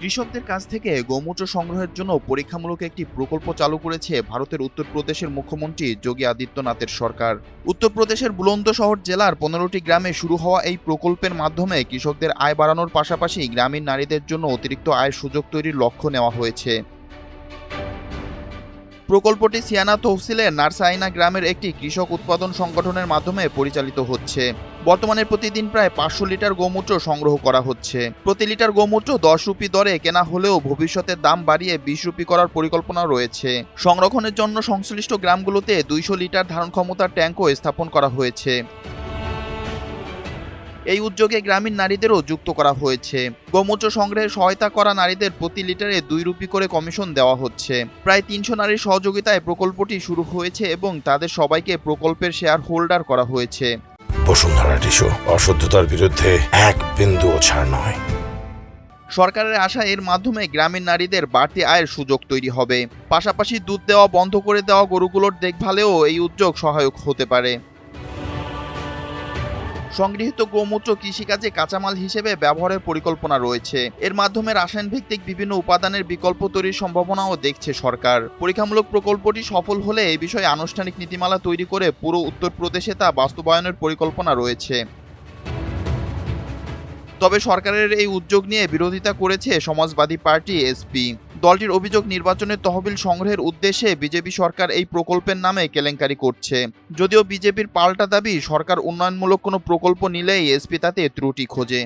কৃষকদের কাছ থেকে গোমূত্র সংগ্রহের জন্য পরীক্ষামূলক একটি প্রকল্প চালু করেছে ভারতের উত্তরপ্রদেশের মুখ্যমন্ত্রী যোগী আদিত্যনাথের সরকার। উত্তরপ্রদেশের বুলন্দশহর জেলার 15টি গ্রামে শুরু হওয়া এই প্রকল্পের মাধ্যমে কৃষকদের আয় বাড়ানোর পাশাপাশি গ্রামীণ নারীদের জন্য অতিরিক্ত আয়ের সুযোগ তৈরির লক্ষ্য নেওয়া হয়েছে। প্রকল্পটি সিয়ানা তহসিলের নারসাইনা গ্রামের একটি কৃষক উৎপাদন সংগঠনের মাধ্যমে পরিচালিত হচ্ছে। বর্তমানে প্রতিদিন প্রায় 500 লিটার গোমূত্র সংগ্রহ করা হচ্ছে। প্রতি লিটার গোমূত্র 10 রুপি দরে কেনা হলেও ভবিষ্যতে দাম বাড়িয়ে 20 রুপি করার পরিকল্পনা রয়েছে। সংরক্ষণের জন্য সংশ্লিষ্ট গ্রামগুলোতে 200 লিটার ধারণ ক্ষমতার ট্যাঙ্কও স্থাপন করা হয়েছে। এই উদ্যোগে গ্রামীণ নারীদেরও যুক্ত করা হয়েছে। গোমূত্র সংগ্রহে সহায়তা করা নারীদের প্রতি লিটারে 2 রুপি করে কমিশন দেওয়া হচ্ছে। প্রায় 300 নারীর সহযোগিতায় প্রকল্পটি শুরু হয়েছে এবং তাদের সবাইকে প্রকল্পের শেয়ার হোল্ডার করা হয়েছে। বসুন্ধরা টিস্যু, অশুদ্ধতার বিরুদ্ধে এক বিন্দুও ছাড় নয়। সরকারের আশা এর মাধ্যমে গ্রামীণ নারীদের বাড়তি আয়ের সুযোগ তৈরি হবে। পাশাপাশি দুধ দেওয়া বন্ধ করে দেওয়া গরুগুলোর দেখভালেও এই উদ্যোগ সহায়ক হতে পারে। সংগৃহীত গোমূত্র কৃষিকাজে কাঁচামাল হিসেবে ব্যবহারের পরিকল্পনা রয়েছে। এর মাধ্যমে রাসায়ন ভিত্তিক বিভিন্ন উপাদানের বিকল্প তৈরির সম্ভাবনাও দেখছে সরকার। পরীক্ষামূলক প্রকল্পটি সফল হলে এই বিষয়ে আনুষ্ঠানিক নীতিমালা তৈরি করে পুরো উত্তরপ্রদেশে তা বাস্তবায়নের পরিকল্পনা রয়েছে। তবে সরকারের এই উদ্যোগ নিয়ে বিরোধিতা করেছে সমাজবাদী পার্টি এসপি। দলটির অভিযোগ, নির্বাচনের তহবিল সংগ্রহের উদ্দেশ্যে বিজেপি সরকার এই প্রকল্পের নামে কেলেঙ্কারি করছে। যদিও বিজেপির পাল্টা দাবি, সরকার উন্নয়নমূলক কোনো প্রকল্প নিলেই এসপি তাতে ত্রুটি খোঁজে।